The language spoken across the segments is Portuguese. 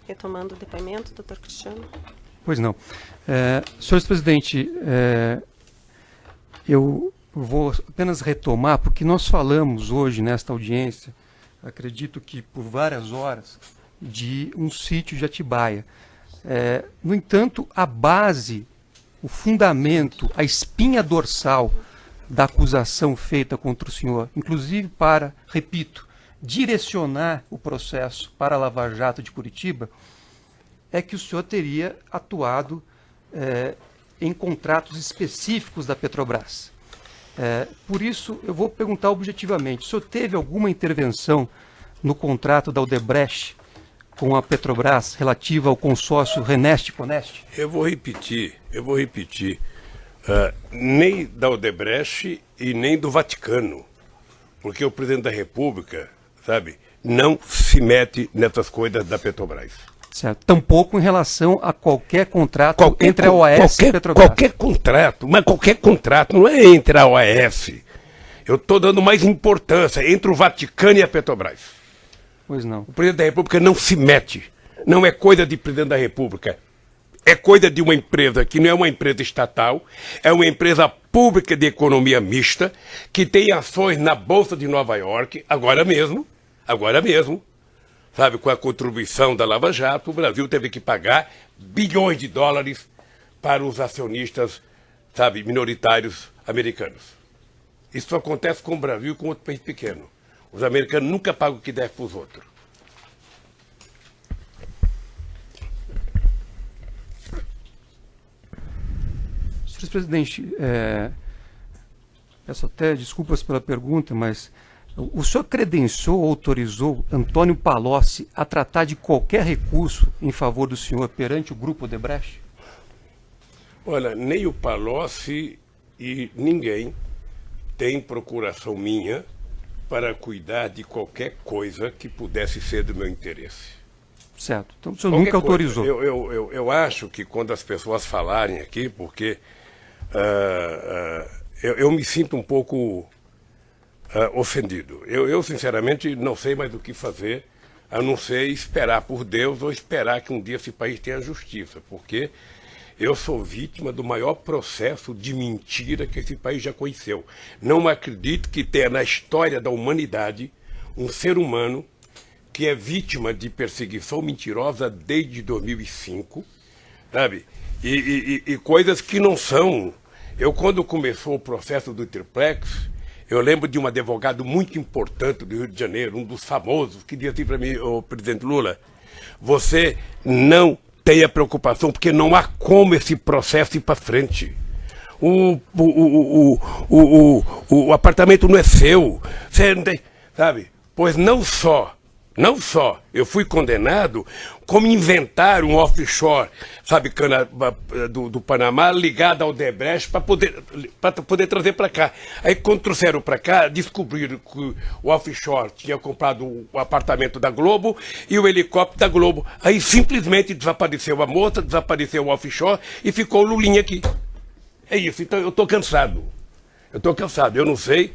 Retomando o depoimento, doutor Cristiano. Pois não. Senhor presidente, eu vou apenas retomar, porque nós falamos hoje nesta audiência, acredito que por várias horas, de um sítio de Atibaia. No entanto, a base, o fundamento, a espinha dorsal da acusação feita contra o senhor, inclusive para, repito, direcionar o processo para a Lava Jato de Curitiba, é que o senhor teria atuado em contratos específicos da Petrobras. Por isso, eu vou perguntar objetivamente, o senhor teve alguma intervenção no contrato da Odebrecht com a Petrobras relativa ao consórcio Reneste-Coneste? Eu vou repetir. Nem da Odebrecht e nem do Vaticano, porque o presidente da República, sabe, não se mete nessas coisas da Petrobras. Certo. Tampouco em relação a qualquer contrato entre a OAS e a Petrobras. Qualquer contrato, mas qualquer contrato, não é entre a OAS. Eu estou dando mais importância entre o Vaticano e a Petrobras. Pois não. O presidente da República não se mete. Não é coisa de presidente da República. É coisa de uma empresa que não é uma empresa estatal, é uma empresa pública de economia mista, que tem ações na Bolsa de Nova York, agora mesmo, sabe, com a contribuição da Lava Jato, o Brasil teve que pagar bilhões de dólares para os acionistas, sabe, minoritários americanos. Isso acontece com o Brasil e com outro país pequeno. Os americanos nunca pagam o que deve para os outros. Senhor presidente, peço até desculpas pela pergunta, mas o senhor credenciou ou autorizou Antônio Palocci a tratar de qualquer recurso em favor do senhor perante o Grupo Odebrecht? Olha, nem o Palocci e ninguém tem procuração minha para cuidar de qualquer coisa que pudesse ser do meu interesse. Certo. Então o senhor nunca autorizou. Eu acho que quando as pessoas falarem aqui, porque eu me sinto um pouco ofendido. Eu, sinceramente, não sei mais o que fazer, a não ser esperar por Deus ou esperar que um dia esse país tenha justiça, porque eu sou vítima do maior processo de mentira que esse país já conheceu. Não acredito que tenha na história da humanidade um ser humano que é vítima de perseguição mentirosa desde 2005, sabe? E coisas que não são. Quando começou o processo do Triplex, eu lembro de um advogado muito importante do Rio de Janeiro, um dos famosos, que dizia assim para mim, o presidente Lula, você não tenha preocupação, porque não há como esse processo ir para frente. O apartamento não é seu, você não tem, sabe? Pois não só eu fui condenado, como inventaram um offshore, sabe, do Panamá, ligado ao Odebrecht para poder trazer para cá. Aí quando trouxeram para cá, descobriram que o offshore tinha comprado o apartamento da Globo e o helicóptero da Globo. Aí simplesmente desapareceu a moça, desapareceu o offshore e ficou o Lulinha aqui. É isso, então eu estou cansado. Eu não sei,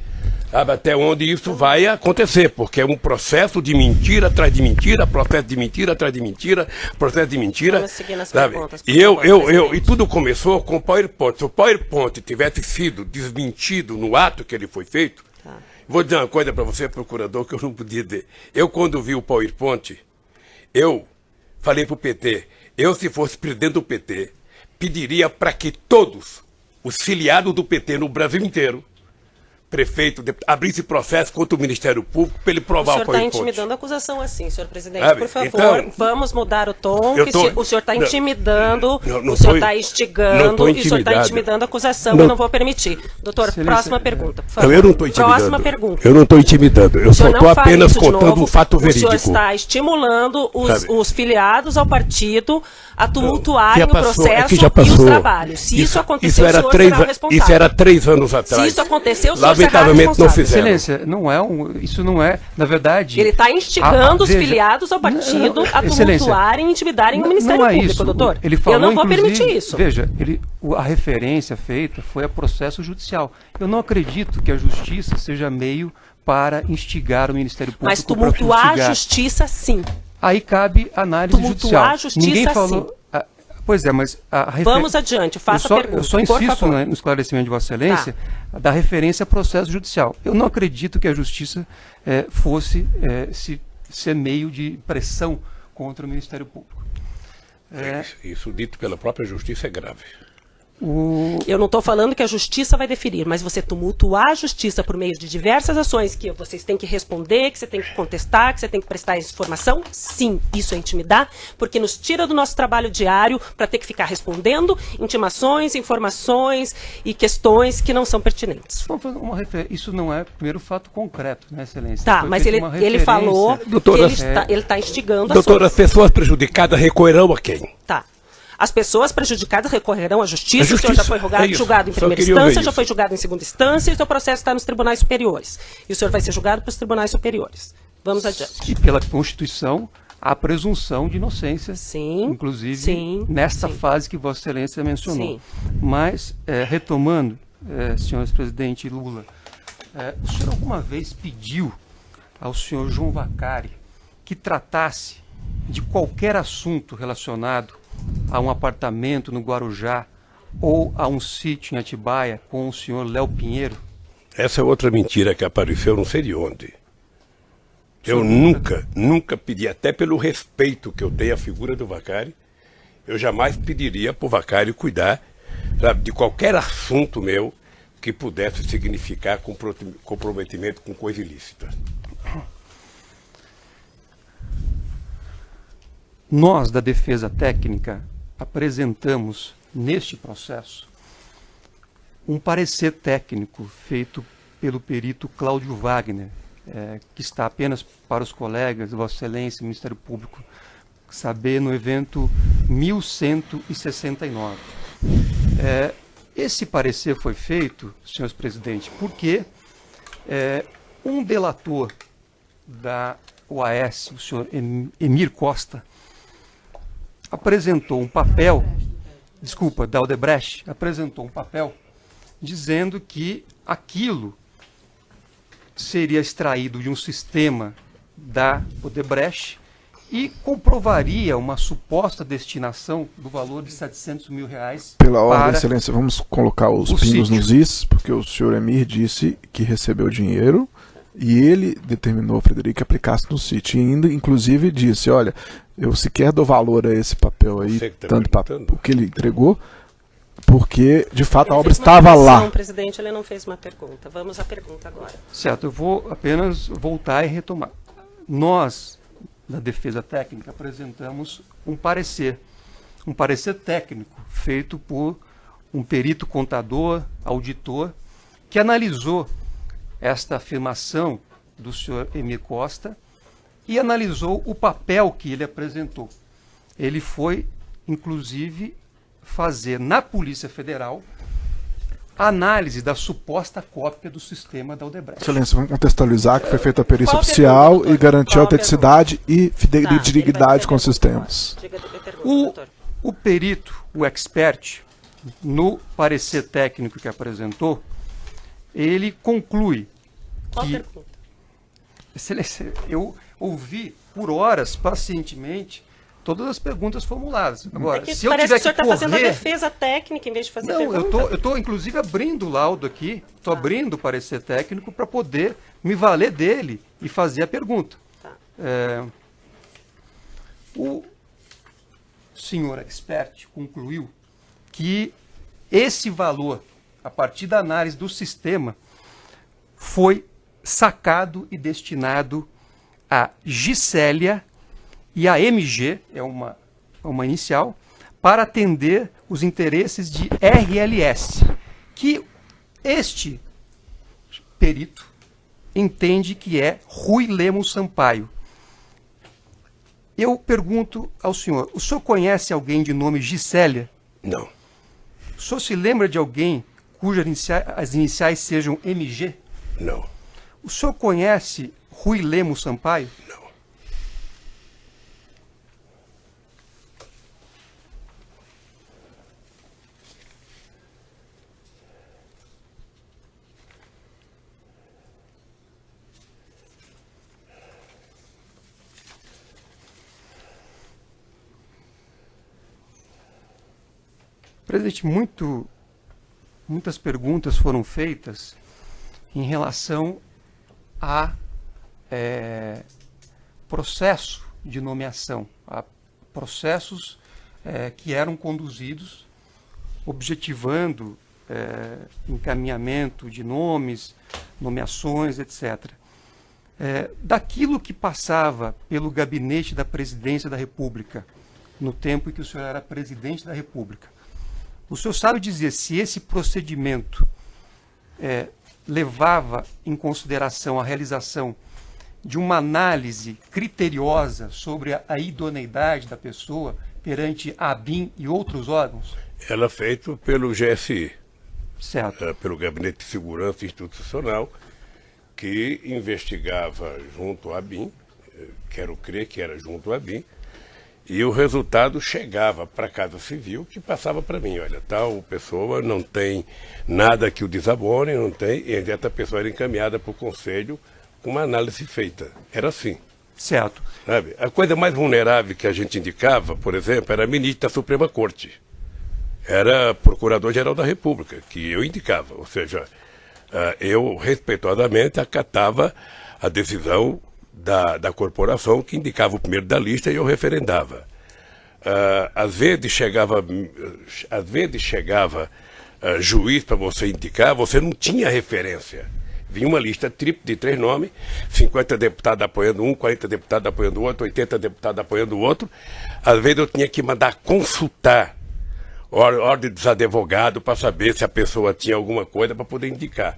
sabe, até onde isso vai acontecer, porque é um processo de mentira atrás de mentira, processo de mentira atrás de mentira, processo de mentira. Vamos seguir nas sabe? perguntas, E tudo começou com o PowerPoint. Se o PowerPoint tivesse sido desmentido no ato que ele foi feito, vou dizer uma coisa para você, procurador, que eu não podia dizer. Eu, quando vi o PowerPoint, eu falei para o PT, se fosse presidente do PT, pediria para que todos os filiados do PT no Brasil inteiro, prefeito, abrisse processo contra o Ministério Público para ele provar o PowerPoint. O senhor está intimidando a acusação assim, senhor presidente. Por favor, então, vamos mudar o tom. O senhor está intimidando, o senhor está instigando e o senhor está intimidando a acusação. Eu não vou permitir. Doutor, próxima pergunta, por favor. Eu não estou intimidando. Próxima pergunta. Eu não estou intimidando. Eu só estou apenas contando um fato verídico. O senhor está estimulando os filiados ao partido a tumultuarem o processo e os trabalhos. Se isso aconteceu, o senhor será o responsável. Isso era 3 anos atrás. Se isso aconteceu, o senhor lamentavelmente não fizeram. Excelência, isso não é, na verdade... Ele está instigando os filiados ao partido a tumultuarem e intimidarem o Ministério Público, doutor. Ele falou, eu não vou permitir isso. Veja, a referência feita foi a processo judicial. Eu não acredito que a justiça seja meio para instigar o Ministério Público. Mas tumultuar a justiça, sim. aí cabe análise judicial. A justiça, ninguém falou. sim. Pois é, mas Vamos adiante, faça a pergunta. Eu só insisto no esclarecimento de Vossa Excelência da referência a processo judicial. Eu não acredito que a justiça fosse ser meio de pressão contra o Ministério Público. Isso dito pela própria justiça é grave. Eu não estou falando que a justiça vai definir, mas você tumultuar a justiça por meio de diversas ações que vocês têm que responder, que você tem que contestar, que você tem que prestar informação, sim, isso é intimidar, porque nos tira do nosso trabalho diário para ter que ficar respondendo intimações, informações e questões que não são pertinentes. Isso não é primeiro fato concreto, né, Excelência? Tá, mas ele falou que ele está instigando doutora, as pessoas prejudicadas recorrerão a quem? Tá. As pessoas prejudicadas recorrerão à justiça, o senhor já foi julgado em primeira instância, já foi julgado em segunda instância, e o seu processo está nos tribunais superiores. E o senhor vai ser julgado pelos tribunais superiores. Vamos adiante. E pela Constituição, a presunção de inocência, sim, inclusive nesta fase que Vossa Excelência mencionou. Sim. Mas, retomando, senhor presidente Lula, o senhor alguma vez pediu ao senhor João Vacari que tratasse de qualquer assunto relacionado a um apartamento no Guarujá ou a um sítio em Atibaia com o senhor Léo Pinheiro? Essa é outra mentira que apareceu não sei de onde. Eu nunca pedi, até pelo respeito que eu tenho à figura do Vacari, eu jamais pediria para o Vacari cuidar, sabe, de qualquer assunto meu que pudesse significar comprometimento com coisa ilícita. Nós, da Defesa Técnica, apresentamos, neste processo, um parecer técnico feito pelo perito Cláudio Wagner, que está apenas para os colegas, Vossa Excelência, Ministério Público, saber no evento 1169. Esse parecer foi feito, senhor presidente, porque um delator da OAS, o senhor Emir Costa, apresentou um papel, da Odebrecht, apresentou um papel dizendo que aquilo seria extraído de um sistema da Odebrecht e comprovaria uma suposta destinação do valor de R$700 mil. Pela ordem, Excelência, vamos colocar os pingos nos is, porque o senhor Emir disse que recebeu dinheiro e ele determinou, Frederico, que aplicasse no sítio. E ainda, inclusive, disse, olha, eu sequer dou valor a esse papel aí, tanto para o que ele entregou, porque, de fato, a obra estava lá. Não, presidente, ele não fez uma pergunta. Vamos à pergunta agora. Certo, eu vou apenas voltar e retomar. Nós, da Defesa Técnica, apresentamos um parecer técnico feito por um perito contador, auditor, que analisou esta afirmação do senhor Emir Costa e analisou o papel que ele apresentou. Ele foi, inclusive, fazer na Polícia Federal a análise da suposta cópia do sistema da Odebrecht. Excelência, vamos contextualizar que foi feita a perícia oficial e garantiu a autenticidade e fidelidade com os sistemas. O perito, o expert, no parecer técnico que apresentou, ele conclui que... Excelência, eu ouvi por horas, pacientemente, todas as perguntas formuladas. Agora, se eu tiver que o senhor está fazendo a defesa técnica em vez de fazer pergunta. Eu estou, inclusive, abrindo o laudo aqui, estou abrindo o parecer técnico para poder me valer dele e fazer a pergunta. O senhor expert concluiu que esse valor, a partir da análise do sistema, foi sacado e destinado a Gisélia e a MG, é uma inicial, para atender os interesses de RLS, que este perito entende que é Rui Lemos Sampaio. Eu pergunto ao senhor, o senhor conhece alguém de nome Gisélia? Não. O senhor se lembra de alguém cujas as iniciais sejam MG? Não. O senhor conhece Rui Lemos Sampaio? Não. Presidente, muitas perguntas foram feitas em relação a processo de nomeação, a processos que eram conduzidos objetivando encaminhamento de nomes, nomeações, etc. Daquilo que passava pelo gabinete da Presidência da República, no tempo em que o senhor era presidente da República, o senhor sabe dizer se esse procedimento levava em consideração a realização de uma análise criteriosa sobre a idoneidade da pessoa perante a ABIN e outros órgãos? Ela é feita pelo GSI, certo. Pelo Gabinete de Segurança Institucional, que investigava junto à ABIN, quero crer que era junto à ABIN, e o resultado chegava para a Casa Civil, que passava para mim, olha, tal pessoa não tem nada que o desabone, não tem, e essa pessoa era encaminhada para o Conselho com uma análise feita. Era assim. Certo. Sabe? A coisa mais vulnerável que a gente indicava, por exemplo, era ministro da Suprema Corte. Era Procurador-Geral da República, que eu indicava. Ou seja, eu respeitosamente acatava a decisão da corporação que indicava o primeiro da lista e eu referendava. Às vezes chegava juiz para você indicar, você não tinha referência. Vinha uma lista tripla de 3 nomes, 50 deputados apoiando um, 40 deputados apoiando o outro, 80 deputados apoiando o outro. Às vezes eu tinha que mandar consultar ordem dos advogados para saber se a pessoa tinha alguma coisa para poder indicar.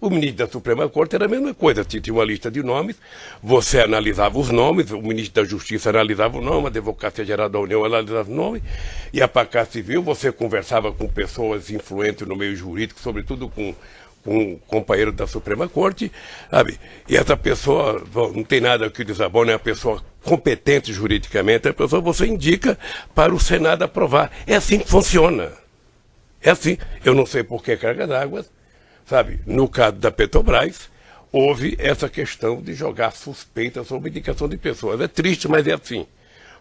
O ministro da Suprema Corte era a mesma coisa, tinha uma lista de nomes, você analisava os nomes, o ministro da Justiça analisava o nome, a Advocacia Geral da União analisava o nome, e a Casa Civil você conversava com pessoas influentes no meio jurídico, sobretudo com um companheiro da Suprema Corte, sabe? E essa pessoa, não tem nada que desabone, é uma pessoa competente juridicamente, a pessoa você indica para o Senado aprovar. É assim que funciona. É assim. Eu não sei por que carga d'água, sabe? No caso da Petrobras, houve essa questão de jogar suspeita sobre indicação de pessoas. É triste, mas é assim.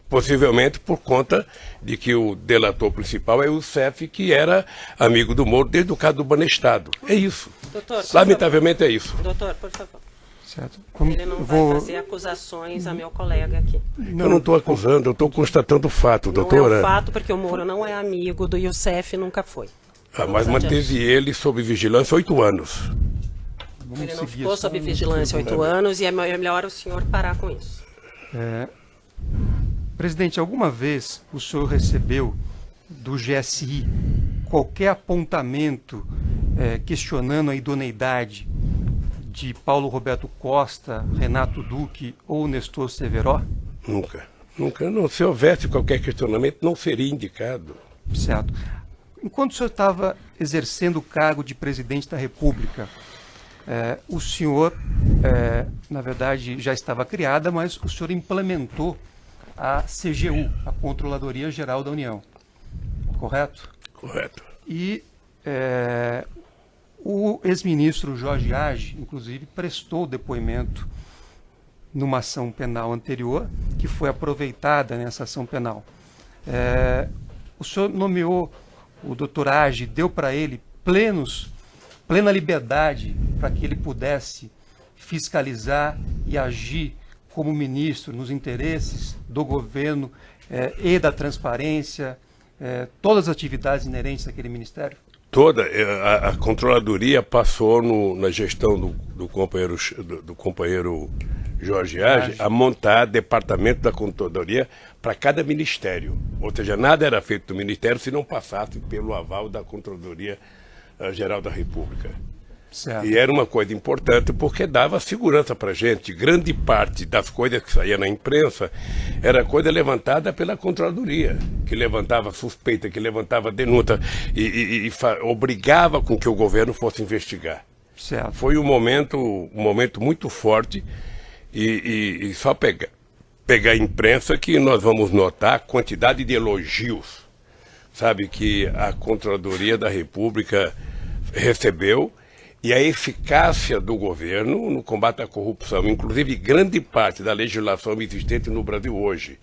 Possivelmente por conta de que o delator principal é o CEF, que era amigo do Moro desde o caso do Banestado. É isso. Doutor, lamentavelmente é isso. Doutor, por favor. Certo. Ele não vai fazer acusações a meu colega aqui. Eu não estou acusando, eu estou constatando o fato, doutora. Não é um fato, porque o Moro não é amigo do Youssef, nunca foi. Mas manteve ele sob vigilância 8 anos. Ele não ficou sob vigilância 8 anos e é melhor o senhor parar com isso. Presidente, alguma vez o senhor recebeu do GSI qualquer apontamento questionando a idoneidade de Paulo Roberto Costa, Renato Duque ou Nestor Severo? Nunca. Nunca. Não. Se houvesse qualquer questionamento, não seria indicado. Certo. Enquanto o senhor estava exercendo o cargo de presidente da República, o senhor, na verdade, já estava criada, mas o senhor implementou a CGU, a Controladoria Geral da União. Correto? Correto. E o ex-ministro Jorge Age, inclusive, prestou depoimento numa ação penal anterior, que foi aproveitada nessa ação penal. O senhor nomeou o doutor Age, deu para ele plena liberdade para que ele pudesse fiscalizar e agir como ministro nos interesses do governo e da transparência, todas as atividades inerentes àquele ministério? Toda. A controladoria passou na gestão do companheiro Jorge Age a montar departamento da controladoria para cada ministério. Ou seja, nada era feito do ministério se não passasse pelo aval da Controladoria Geral da República. Certo. E era uma coisa importante porque dava segurança para a gente. Grande parte das coisas que saía na imprensa era coisa levantada pela Controladoria, que levantava suspeita, que levantava denúncia e obrigava com que o governo fosse investigar. Certo. Foi um momento muito forte e só pegar a imprensa que nós vamos notar a quantidade de elogios, sabe, que a Controladoria da República recebeu. E a eficácia do governo no combate à corrupção, inclusive grande parte da legislação existente no Brasil hoje,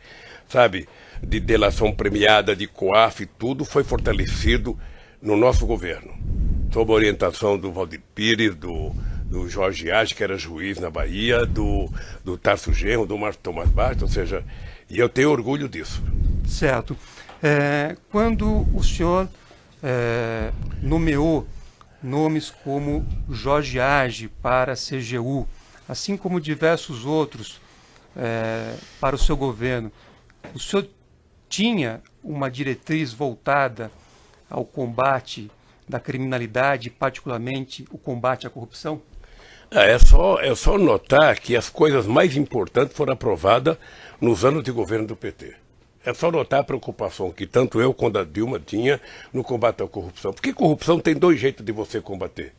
sabe, de delação premiada, de COAF, tudo foi fortalecido no nosso governo, sob a orientação do Valdir Pires, do Jorge Age, que era juiz na Bahia, do Tarso Genro, do Márcio Tomás Bastos, ou seja, e eu tenho orgulho disso. Certo. Quando o senhor nomeou nomes como Jorge Age para a CGU, assim como diversos outros para o seu governo, o senhor tinha uma diretriz voltada ao combate da criminalidade, particularmente o combate à corrupção? É só notar que as coisas mais importantes foram aprovadas nos anos de governo do PT. É só notar a preocupação que tanto eu quanto a Dilma tinha no combate à corrupção. Porque corrupção tem dois jeitos de você combater.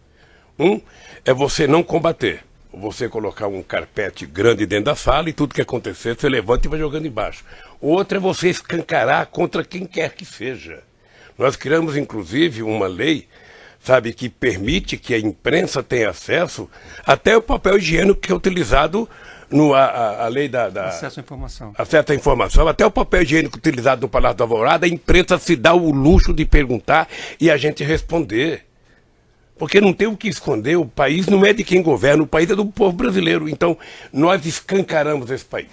Um é você não combater. Você colocar um carpete grande dentro da sala e tudo que acontecer você levanta e vai jogando embaixo. Outro é você escancarar contra quem quer que seja. Nós criamos, inclusive, uma lei, sabe, que permite que a imprensa tenha acesso até o papel higiênico que é utilizado a lei da acesso à informação. Acesso à informação, até o papel higiênico utilizado no Palácio da Alvorada, a imprensa se dá o luxo de perguntar e a gente responder. Porque não tem o que esconder, o país não é de quem governa, o país é do povo brasileiro. Então, nós escancaramos esse país.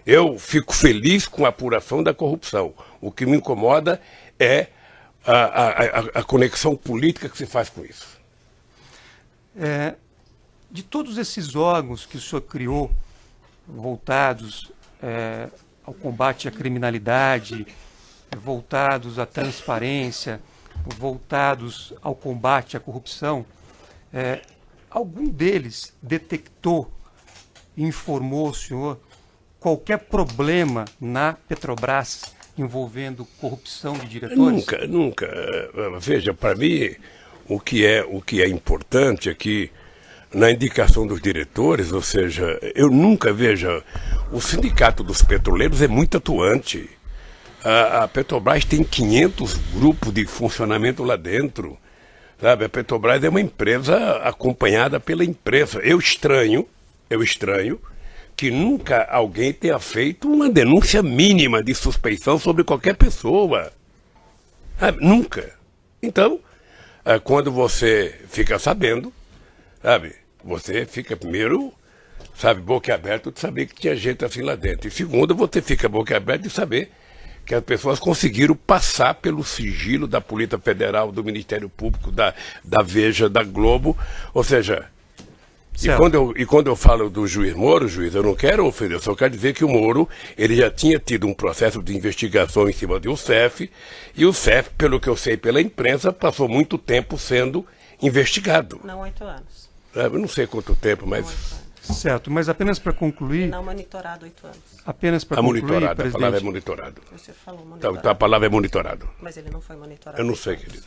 Eu fico feliz com a apuração da corrupção. O que me incomoda é a conexão política que se faz com isso. De todos esses órgãos que o senhor criou, voltados ao combate à criminalidade, voltados à transparência, voltados ao combate à corrupção, algum deles detectou, informou o senhor qualquer problema na Petrobras envolvendo corrupção de diretores? Nunca. Veja, para mim, o que é importante é que na indicação dos diretores, ou seja, eu nunca veja, o sindicato dos petroleiros é muito atuante. A Petrobras tem 500 grupos de funcionamento lá dentro, sabe? A Petrobras é uma empresa acompanhada pela imprensa. Eu estranho que nunca alguém tenha feito uma denúncia mínima de suspeição sobre qualquer pessoa. Sabe? Nunca. Então, quando você fica sabendo, sabe, você fica primeiro, sabe, boca aberta de saber que tinha gente assim lá dentro. E segundo, você fica boca aberta de saber que as pessoas conseguiram passar pelo sigilo da Polícia Federal, do Ministério Público, da Veja, da Globo, ou seja, e quando eu falo do juiz Moro, eu não quero ofender, eu só quero dizer que o Moro, ele já tinha tido um processo de investigação em cima do CEF, e o CEF, pelo que eu sei pela imprensa, passou muito tempo sendo investigado. Não 8 anos. Eu não sei quanto tempo, mas... Certo, mas apenas para concluir... Não monitorado 8 anos. Apenas para concluir, monitorado, presidente... A palavra é monitorado. Você falou monitorado. Então a palavra é monitorado. Mas ele não foi monitorado. Eu não sei, querida.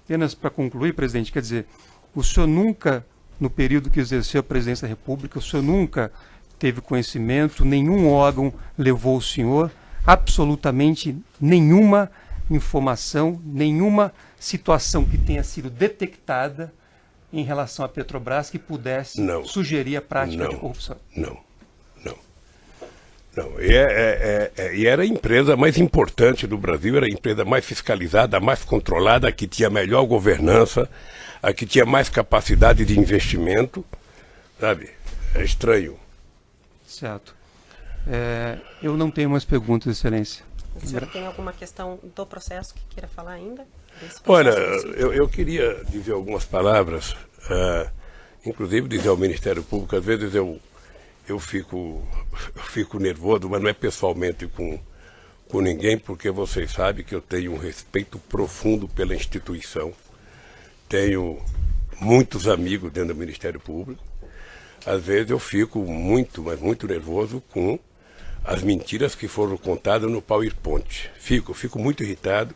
Apenas para concluir, presidente, quer dizer, o senhor nunca, no período que exerceu a presidência da República, o senhor nunca teve conhecimento, nenhum órgão levou o senhor, absolutamente nenhuma informação, nenhuma situação que tenha sido detectada em relação à Petrobras que pudesse sugerir a prática de corrupção. Não. E era a empresa mais importante do Brasil, era a empresa mais fiscalizada, a mais controlada, a que tinha melhor governança, a que tinha mais capacidade de investimento, sabe? É estranho. Certo. Eu não tenho mais perguntas, Excelência. O senhor tem alguma questão do processo que queira falar ainda? Olha, eu queria dizer algumas palavras, inclusive dizer ao Ministério Público, às vezes eu fico nervoso, mas não é pessoalmente com ninguém, porque vocês sabem que eu tenho um respeito profundo pela instituição, tenho muitos amigos dentro do Ministério Público, às vezes eu fico muito, mas muito nervoso com as mentiras que foram contadas no PowerPoint. Fico muito irritado.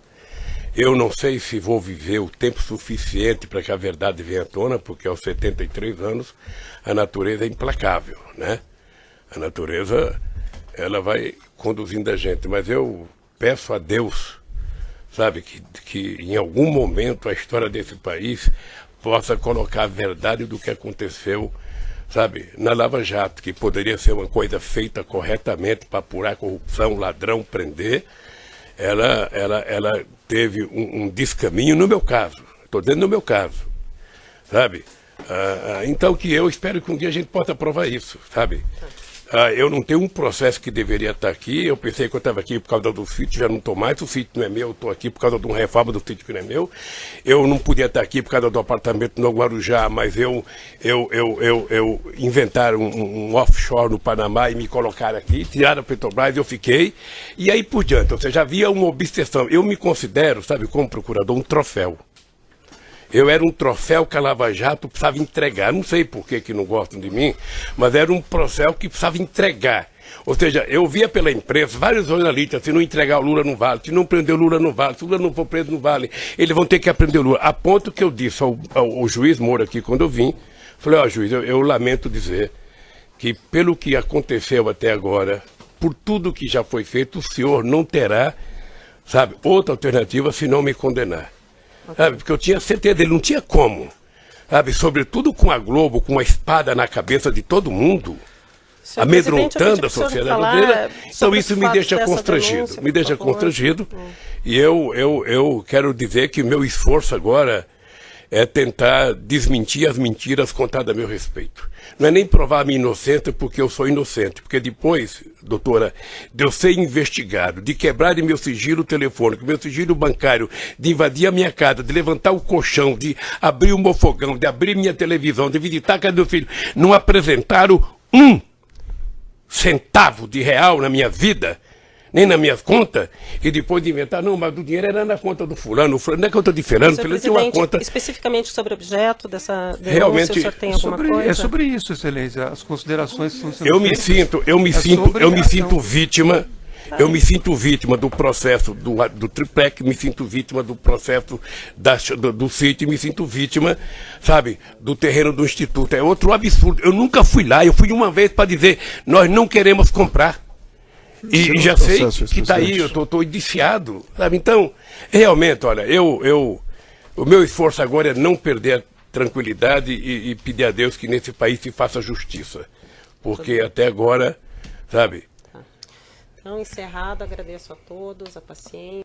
Eu não sei se vou viver o tempo suficiente para que a verdade venha à tona, porque aos 73 anos a natureza é implacável, né? A natureza, ela vai conduzindo a gente, mas eu peço a Deus, sabe, que em algum momento a história desse país possa colocar a verdade do que aconteceu, sabe, na Lava Jato, que poderia ser uma coisa feita corretamente para apurar corrupção, ladrão, prender, ela teve um descaminho no meu caso. Estou dizendo no meu caso, sabe? Então que eu espero que um dia a gente possa provar isso, sabe? Eu não tenho um processo que deveria estar aqui. Eu pensei que eu estava aqui por causa do sítio, já não estou mais. O sítio não é meu, eu estou aqui por causa de uma reforma do sítio que não é meu. Eu não podia estar aqui por causa do apartamento no Guarujá, mas eu inventaram um offshore no Panamá e me colocaram aqui, tiraram a Petrobras, eu fiquei. E aí por diante, ou seja, havia uma obsessão. Eu me considero, sabe, como procurador, um troféu. Eu era um troféu que a Lava Jato precisava entregar. Não sei por que não gostam de mim, mas era um troféu que precisava entregar. Ou seja, eu via pela imprensa, vários jornalistas, se não entregar o Lula não vale, se não prender o Lula não vale, se o Lula não for preso não vale, eles vão ter que aprender o Lula. A ponto que eu disse ao juiz Moura aqui, quando eu vim, falei, juiz, eu lamento dizer que pelo que aconteceu até agora, por tudo que já foi feito, o senhor não terá, sabe, outra alternativa se não me condenar. Sabe, porque eu tinha certeza dele, não tinha como, sabe, sobretudo com a Globo, com uma espada na cabeça de todo mundo, amedrontando a sociedade brasileira. Então isso me deixa constrangido, e eu quero dizer que o meu esforço agora é tentar desmentir as mentiras contadas a meu respeito. Não é nem provar a minha inocência porque eu sou inocente, porque depois, doutora, de eu ser investigado, de quebrar meu sigilo telefônico, meu sigilo bancário, de invadir a minha casa, de levantar o colchão, de abrir o meu fogão, de abrir minha televisão, de visitar a casa do meu filho, não apresentaram um centavo de real na minha vida, nem na minha conta, e depois de inventar, não, mas o dinheiro era na conta do fulano, não é conta de fulano, fulano tinha uma conta... Especificamente sobre o objeto dessa denúncia, realmente, o senhor tem alguma coisa? É sobre isso, excelência, as considerações estão sendo eu me sinto vítima, eu me sinto vítima do processo do Triplec, me sinto vítima do processo do sítio, me sinto vítima, sabe, do terreno do Instituto. É outro absurdo, eu nunca fui lá, eu fui uma vez para dizer, nós não queremos comprar. E já sei que está aí, eu estou indiciado, sabe? Então, realmente, olha, o meu esforço agora é não perder a tranquilidade e pedir a Deus que nesse país se faça justiça. Porque até agora, sabe? Então, encerrado, agradeço a todos a paciência.